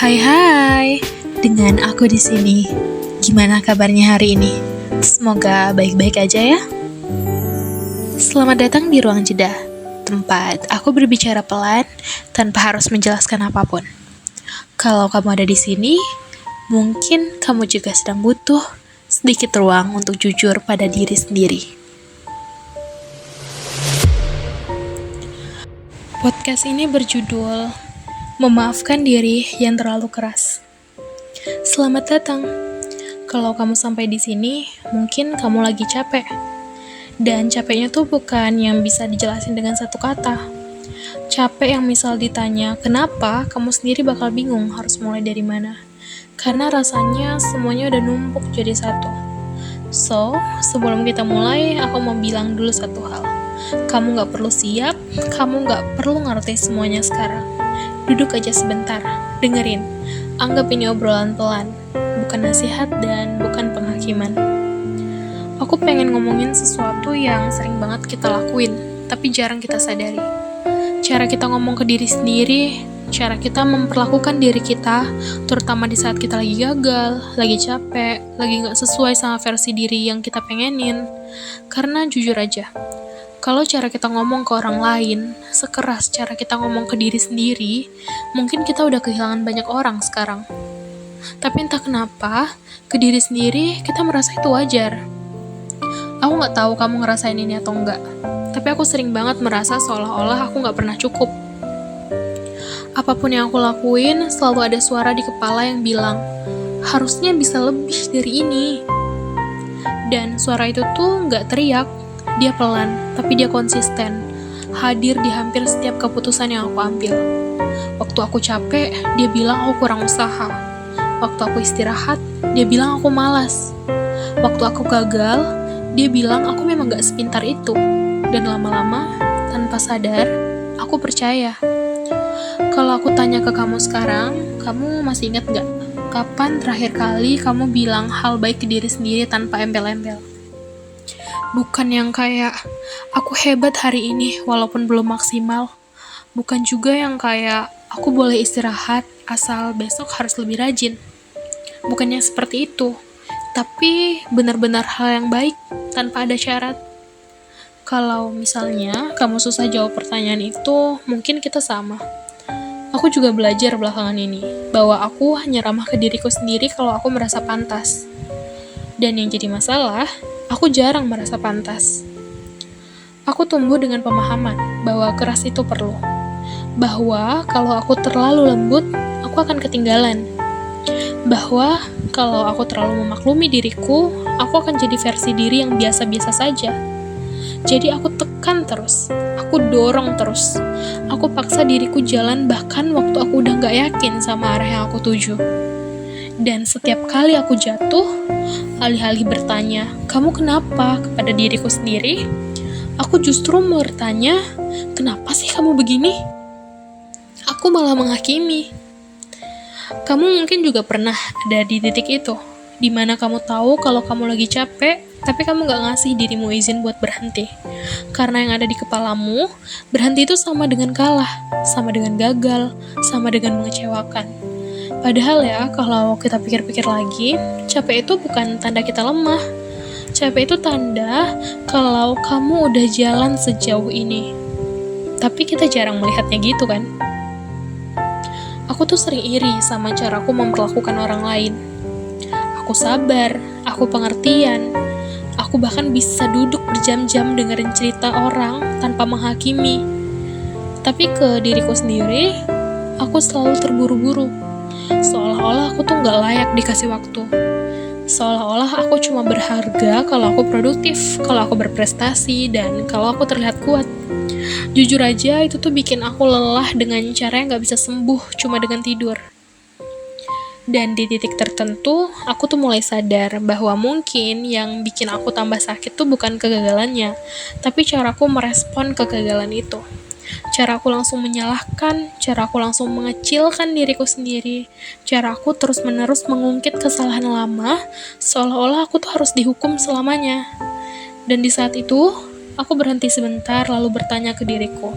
Hai hai, dengan aku di sini. Gimana kabarnya hari ini? Semoga baik-baik aja ya. Selamat datang di ruang jeda, tempat aku berbicara pelan tanpa harus menjelaskan apapun. Kalau kamu ada di sini, mungkin kamu juga sedang butuh sedikit ruang untuk jujur pada diri sendiri. Podcast ini berjudul Memaafkan Diri yang Terlalu Keras. Selamat datang. Kalau kamu sampai di sini, mungkin kamu lagi capek. Dan capeknya tuh bukan yang bisa dijelasin dengan satu kata. Capek yang misal ditanya, kenapa, kamu sendiri bakal bingung harus mulai dari mana. Karena rasanya semuanya udah numpuk jadi satu. So, sebelum kita mulai, aku mau bilang dulu satu hal. Kamu gak perlu siap, kamu gak perlu ngerti semuanya sekarang. Duduk aja sebentar, dengerin. Anggap ini obrolan pelan, bukan nasihat dan bukan penghakiman. Aku pengen ngomongin sesuatu yang sering banget kita lakuin, tapi jarang kita sadari. Cara kita ngomong ke diri sendiri, cara kita memperlakukan diri kita, terutama di saat kita lagi gagal, lagi capek, lagi gak sesuai sama versi diri yang kita pengenin. Karena jujur aja, kalau cara kita ngomong ke orang lain, sekeras cara kita ngomong ke diri sendiri, mungkin kita udah kehilangan banyak orang sekarang. Tapi entah kenapa, ke diri sendiri kita merasa itu wajar. Aku gak tahu kamu ngerasain ini atau enggak, tapi aku sering banget merasa seolah-olah aku gak pernah cukup. Apapun yang aku lakuin, selalu ada suara di kepala yang bilang, harusnya bisa lebih dari ini. Dan suara itu tuh gak teriak, dia pelan, tapi dia konsisten, hadir di hampir setiap keputusan yang aku ambil. Waktu aku capek, dia bilang aku kurang usaha. Waktu aku istirahat, dia bilang aku malas. Waktu aku gagal, dia bilang aku memang gak sepintar itu. Dan lama-lama, tanpa sadar, aku percaya. Kalau aku tanya ke kamu sekarang, kamu masih ingat gak? Kapan terakhir kali kamu bilang hal baik ke diri sendiri tanpa embel-embel? Bukan yang kayak, aku hebat hari ini walaupun belum maksimal. Bukan juga yang kayak, aku boleh istirahat asal besok harus lebih rajin. Bukannya seperti itu, tapi benar-benar hal yang baik tanpa ada syarat. Kalau misalnya kamu susah jawab pertanyaan itu, mungkin kita sama. Aku juga belajar belakangan ini, bahwa aku hanya ramah ke diriku sendiri kalau aku merasa pantas. Dan yang jadi masalah, aku jarang merasa pantas. Aku tumbuh dengan pemahaman bahwa keras itu perlu. Bahwa kalau aku terlalu lembut, aku akan ketinggalan. Bahwa kalau aku terlalu memaklumi diriku, aku akan jadi versi diri yang biasa-biasa saja. Jadi aku tekan terus, aku dorong terus. Aku paksa diriku jalan bahkan waktu aku udah gak yakin sama arah yang aku tuju. Dan setiap kali aku jatuh, alih-alih bertanya, kamu kenapa kepada diriku sendiri? Aku justru bertanya, kenapa sih kamu begini? Aku malah menghakimi. Kamu mungkin juga pernah ada di titik itu, di mana kamu tahu kalau kamu lagi capek, tapi kamu gak ngasih dirimu izin buat berhenti. Karena yang ada di kepalamu, berhenti itu sama dengan kalah, sama dengan gagal, sama dengan mengecewakan. Padahal ya, kalau kita pikir-pikir lagi, capek itu bukan tanda kita lemah. Capek itu tanda kalau kamu udah jalan sejauh ini. Tapi kita jarang melihatnya gitu kan? Aku tuh sering iri sama caraku memperlakukan orang lain. Aku sabar, aku pengertian. Aku bahkan bisa duduk berjam-jam dengerin cerita orang tanpa menghakimi. Tapi ke diriku sendiri, aku selalu terburu-buru. Seolah-olah aku tuh gak layak dikasih waktu. Seolah-olah aku cuma berharga kalau aku produktif, kalau aku berprestasi, dan kalau aku terlihat kuat. Jujur aja, itu tuh bikin aku lelah dengan cara yang gak bisa sembuh cuma dengan tidur. Dan di titik tertentu, aku tuh mulai sadar bahwa mungkin yang bikin aku tambah sakit tuh bukan kegagalannya, tapi caraku merespon kegagalan itu. Cara aku langsung menyalahkan, cara aku langsung mengecilkan diriku sendiri, cara aku terus-menerus mengungkit kesalahan lama, seolah-olah aku tuh harus dihukum selamanya. Dan di saat itu, aku berhenti sebentar lalu bertanya ke diriku.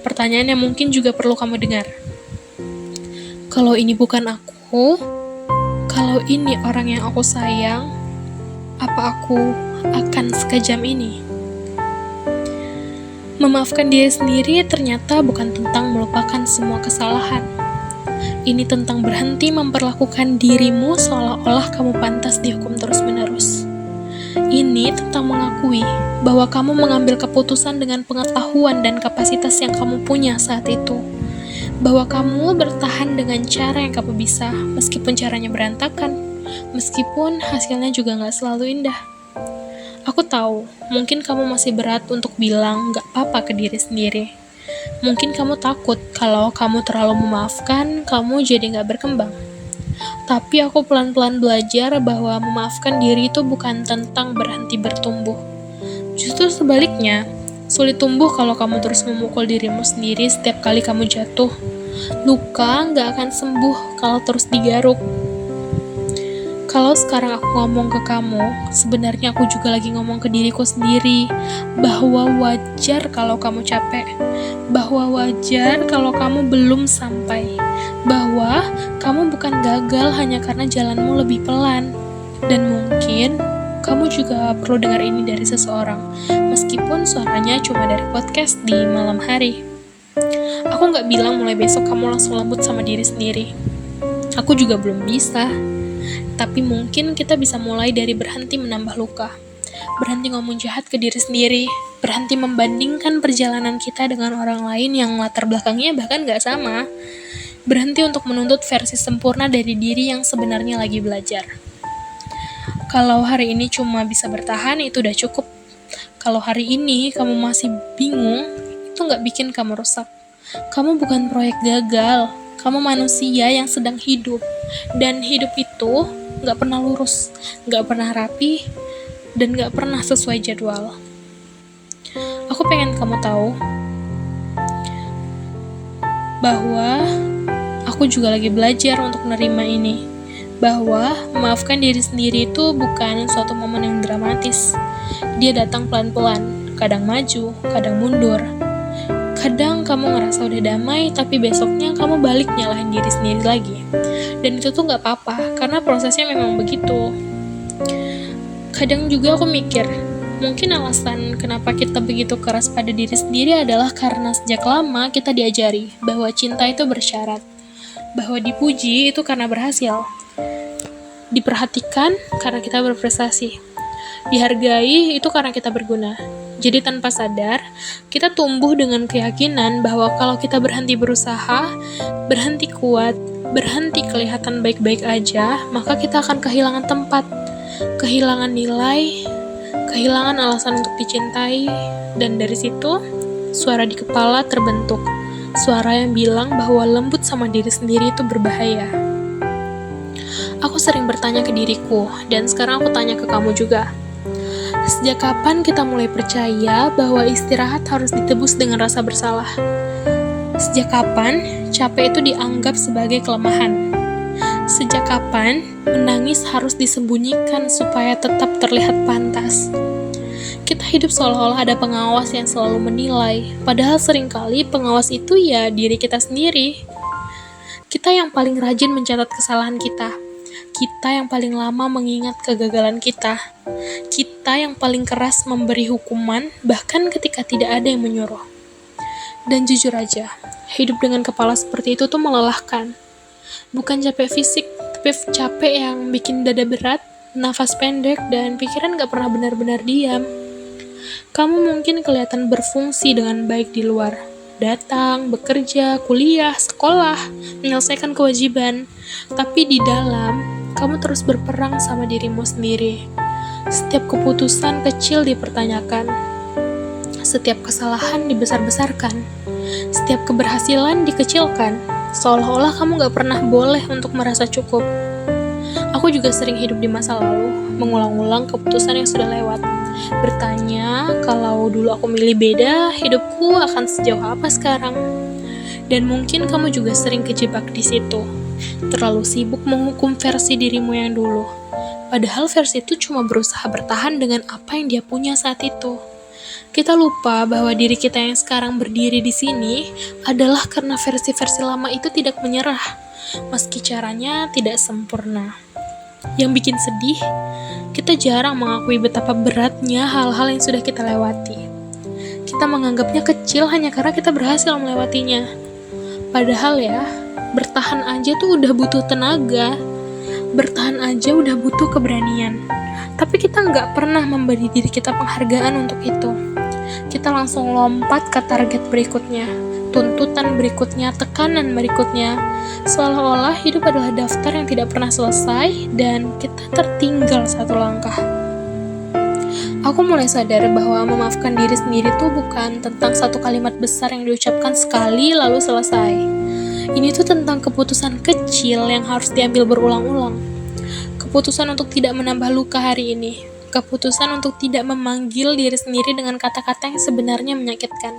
Pertanyaan yang mungkin juga perlu kamu dengar. Kalau ini bukan aku, kalau ini orang yang aku sayang, apa aku akan sekejam ini? Memaafkan diri sendiri ternyata bukan tentang melupakan semua kesalahan. Ini tentang berhenti memperlakukan dirimu seolah-olah kamu pantas dihukum terus-menerus. Ini tentang mengakui bahwa kamu mengambil keputusan dengan pengetahuan dan kapasitas yang kamu punya saat itu. Bahwa kamu bertahan dengan cara yang kamu bisa, meskipun caranya berantakan, meskipun hasilnya juga gak selalu indah. Aku tahu, mungkin kamu masih berat untuk bilang gak apa-apa ke diri sendiri. Mungkin kamu takut kalau kamu terlalu memaafkan, kamu jadi gak berkembang. Tapi aku pelan-pelan belajar bahwa memaafkan diri itu bukan tentang berhenti bertumbuh. Justru sebaliknya, sulit tumbuh kalau kamu terus memukul dirimu sendiri setiap kali kamu jatuh. Luka gak akan sembuh kalau terus digaruk. Kalau sekarang aku ngomong ke kamu, sebenarnya aku juga lagi ngomong ke diriku sendiri, bahwa wajar kalau kamu capek, bahwa wajar kalau kamu belum sampai, bahwa kamu bukan gagal hanya karena jalanmu lebih pelan, dan mungkin kamu juga perlu dengar ini dari seseorang, meskipun suaranya cuma dari podcast di malam hari. Aku gak bilang mulai besok kamu langsung lembut sama diri sendiri. Aku juga belum bisa. Tapi mungkin kita bisa mulai dari berhenti menambah luka. Berhenti ngomong jahat ke diri sendiri. Berhenti membandingkan perjalanan kita dengan orang lain yang latar belakangnya bahkan gak sama. Berhenti untuk menuntut versi sempurna dari diri yang sebenarnya lagi belajar. Kalau hari ini cuma bisa bertahan, itu udah cukup. Kalau hari ini kamu masih bingung, itu gak bikin kamu rusak. Kamu bukan proyek gagal. Kamu manusia yang sedang hidup. Dan hidup itu gak pernah lurus, gak pernah rapi, dan gak pernah sesuai jadwal. Aku pengen kamu tahu bahwa aku juga lagi belajar untuk nerima ini. Bahwa memaafkan diri sendiri itu bukan suatu momen yang dramatis. Dia datang pelan-pelan, kadang maju, kadang mundur. Kadang kamu ngerasa udah damai, tapi besoknya kamu balik nyalahin diri sendiri lagi. Dan itu tuh gak apa-apa, karena prosesnya memang begitu. Kadang juga aku mikir, mungkin alasan kenapa kita begitu keras pada diri sendiri adalah karena sejak lama kita diajari bahwa cinta itu bersyarat. Bahwa dipuji itu karena berhasil. Diperhatikan karena kita berprestasi. Dihargai itu karena kita berguna. Jadi tanpa sadar, kita tumbuh dengan keyakinan bahwa kalau kita berhenti berusaha, berhenti kuat, berhenti kelihatan baik-baik aja, maka kita akan kehilangan tempat, kehilangan nilai, kehilangan alasan untuk dicintai, dan dari situ, suara di kepala terbentuk. Suara yang bilang bahwa lembut sama diri sendiri itu berbahaya. Aku sering bertanya ke diriku, dan sekarang aku tanya ke kamu juga. Sejak kapan kita mulai percaya bahwa istirahat harus ditebus dengan rasa bersalah? Sejak kapan capek itu dianggap sebagai kelemahan? Sejak kapan menangis harus disembunyikan supaya tetap terlihat pantas? Kita hidup seolah-olah ada pengawas yang selalu menilai, padahal seringkali pengawas itu ya diri kita sendiri. Kita yang paling rajin mencatat kesalahan kita. Kita yang paling lama mengingat kegagalan kita. Kita yang paling keras memberi hukuman, bahkan ketika tidak ada yang menyuruh. Dan jujur aja, hidup dengan kepala seperti itu tuh melelahkan. Bukan capek fisik, tapi capek yang bikin dada berat, nafas pendek, dan pikiran gak pernah benar-benar diam. Kamu mungkin kelihatan berfungsi dengan baik di luar. Datang, bekerja, kuliah, sekolah, menyelesaikan kewajiban. Tapi di dalam, kamu terus berperang sama dirimu sendiri. Setiap keputusan kecil dipertanyakan. Setiap kesalahan dibesar-besarkan. Setiap keberhasilan dikecilkan. Seolah-olah kamu gak pernah boleh untuk merasa cukup. Aku juga sering hidup di masa lalu, mengulang-ulang keputusan yang sudah lewat. Bertanya, kalau dulu aku milih beda, hidupku akan sejauh apa sekarang? Dan mungkin kamu juga sering kejebak di situ. Terlalu sibuk menghukum versi dirimu yang dulu. Padahal versi itu cuma berusaha bertahan dengan apa yang dia punya saat itu. Kita lupa bahwa diri kita yang sekarang berdiri di sini adalah karena versi-versi lama itu tidak menyerah. meski caranya tidak sempurna. Yang bikin sedih, kita jarang mengakui betapa beratnya hal-hal yang sudah kita lewati. Kita menganggapnya kecil hanya karena kita berhasil melewatinya. Padahal ya, bertahan aja tuh udah butuh tenaga, bertahan aja udah butuh keberanian. Tapi kita nggak pernah memberi diri kita penghargaan untuk itu. Kita langsung lompat ke target berikutnya, tuntutan berikutnya, tekanan berikutnya. Seolah-olah hidup adalah daftar yang tidak pernah selesai dan kita tertinggal satu langkah. Aku mulai sadar bahwa memaafkan diri sendiri itu bukan tentang satu kalimat besar yang diucapkan sekali lalu selesai. Ini tuh tentang keputusan kecil yang harus diambil berulang-ulang. Keputusan untuk tidak menambah luka hari ini. Keputusan untuk tidak memanggil diri sendiri dengan kata-kata yang sebenarnya menyakitkan.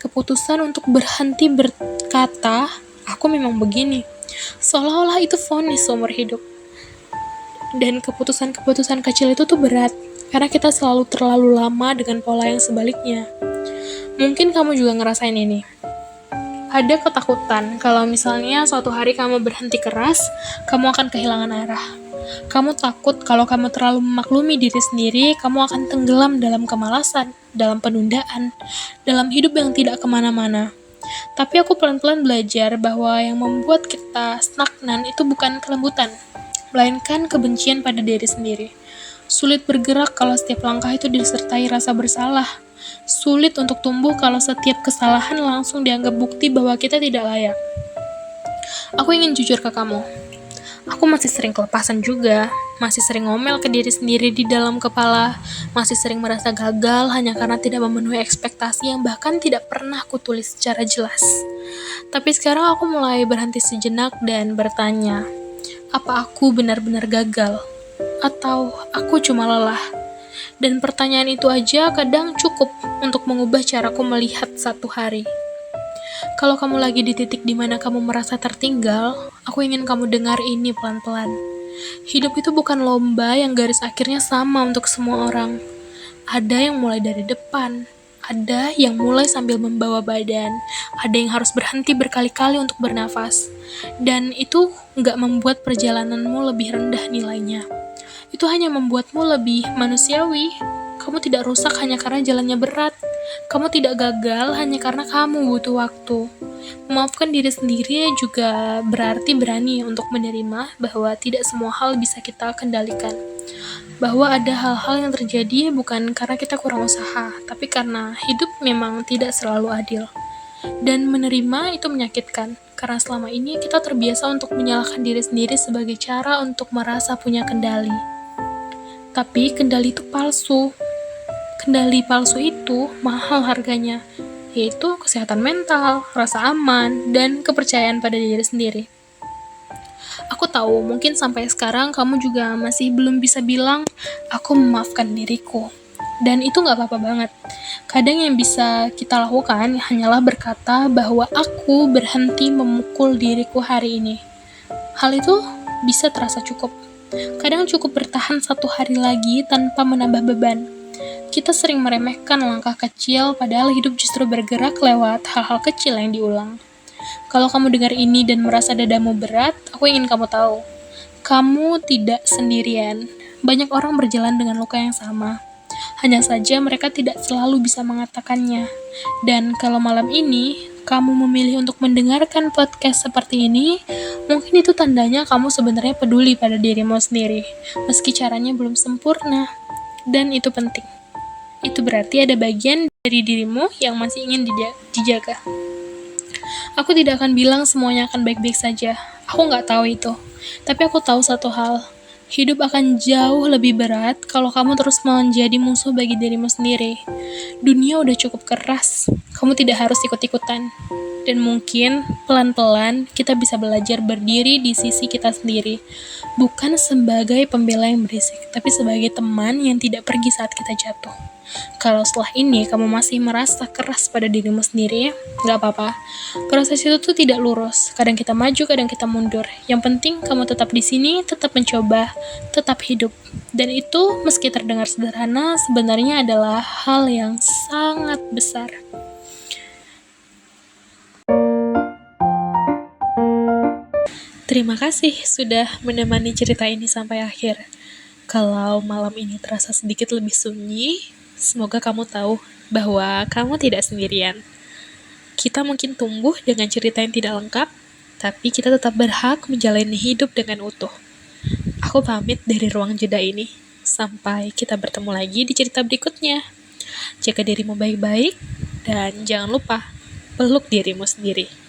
Keputusan untuk berhenti berkata, aku memang begini. Seolah-olah itu vonis seumur hidup. Dan keputusan-keputusan kecil itu tuh berat. Karena kita selalu terlalu lama dengan pola yang sebaliknya. Mungkin kamu juga ngerasain ini. Ada ketakutan kalau misalnya suatu hari kamu berhenti keras, kamu akan kehilangan arah. Kamu takut kalau kamu terlalu memaklumi diri sendiri, kamu akan tenggelam dalam kemalasan, dalam penundaan, dalam hidup yang tidak kemana-mana. Tapi aku pelan-pelan belajar bahwa yang membuat kita stagnan itu bukan kelembutan, melainkan kebencian pada diri sendiri. Sulit bergerak kalau setiap langkah itu disertai rasa bersalah. Sulit untuk tumbuh kalau setiap kesalahan langsung dianggap bukti bahwa kita tidak layak. Aku ingin jujur ke kamu. Aku masih sering kelepasan juga, masih sering ngomel ke diri sendiri di dalam kepala, masih sering merasa gagal hanya karena tidak memenuhi ekspektasi yang bahkan tidak pernah kutulis secara jelas. Tapi sekarang aku mulai berhenti sejenak dan bertanya, apa aku benar-benar gagal? Atau aku cuma lelah? Dan pertanyaan itu aja kadang cukup untuk mengubah caraku melihat satu hari. Kalau kamu lagi di titik di mana kamu merasa tertinggal, aku ingin kamu dengar ini pelan-pelan. Hidup itu bukan lomba yang garis akhirnya sama untuk semua orang. Ada yang mulai dari depan, ada yang mulai sambil membawa badan, ada yang harus berhenti berkali-kali untuk bernafas. Dan itu nggak membuat perjalananmu lebih rendah nilainya. Itu hanya membuatmu lebih manusiawi. Kamu tidak rusak hanya karena jalannya berat. Kamu tidak gagal hanya karena kamu butuh waktu. Memaafkan diri sendiri juga berarti berani untuk menerima bahwa tidak semua hal bisa kita kendalikan. Bahwa ada hal-hal yang terjadi bukan karena kita kurang usaha, tapi karena hidup memang tidak selalu adil. Dan menerima itu menyakitkan, karena selama ini kita terbiasa untuk menyalahkan diri sendiri sebagai cara untuk merasa punya kendali. Tapi kendali itu palsu. Kendali palsu itu mahal harganya, yaitu kesehatan mental, rasa aman, dan kepercayaan pada diri sendiri. Aku tahu mungkin sampai sekarang kamu juga masih belum bisa bilang, aku memaafkan diriku. Dan itu gak apa-apa banget. Kadang yang bisa kita lakukan hanyalah berkata bahwa aku berhenti memukul diriku hari ini. Hal itu bisa terasa cukup. Kadang cukup bertahan satu hari lagi tanpa menambah beban. Kita sering meremehkan langkah kecil, padahal hidup justru bergerak lewat hal-hal kecil yang diulang. Kalau kamu dengar ini dan merasa dadamu berat, aku ingin kamu tahu. Kamu tidak sendirian. Banyak orang berjalan dengan luka yang sama. Hanya saja mereka tidak selalu bisa mengatakannya. Dan kalau malam ini, kamu memilih untuk mendengarkan podcast seperti ini, mungkin itu tandanya kamu sebenarnya peduli pada dirimu sendiri, meski caranya belum sempurna. Dan itu penting. Itu berarti ada bagian dari dirimu yang masih ingin dijaga. Aku tidak akan bilang semuanya akan baik-baik saja. Aku nggak tahu itu. Tapi aku tahu satu hal. Hidup akan jauh lebih berat kalau kamu terus menjadi musuh bagi dirimu sendiri. Dunia udah cukup keras. Kamu tidak harus ikut-ikutan. Dan mungkin pelan-pelan kita bisa belajar berdiri di sisi kita sendiri. Bukan sebagai pembela yang berisik, tapi sebagai teman yang tidak pergi saat kita jatuh. Kalau setelah ini kamu masih merasa keras pada dirimu sendiri, gak apa-apa. Proses itu tuh tidak lurus. Kadang kita maju, kadang kita mundur. Yang penting kamu tetap di sini, tetap mencoba, tetap hidup. Dan itu meski terdengar sederhana, sebenarnya adalah hal yang sangat besar. Terima kasih sudah menemani cerita ini sampai akhir. Kalau malam ini terasa sedikit lebih sunyi, semoga kamu tahu bahwa kamu tidak sendirian. Kita mungkin tumbuh dengan cerita yang tidak lengkap, tapi kita tetap berhak menjalani hidup dengan utuh. Aku pamit dari ruang jeda ini. Sampai kita bertemu lagi di cerita berikutnya. Jaga dirimu baik-baik, dan jangan lupa peluk dirimu sendiri.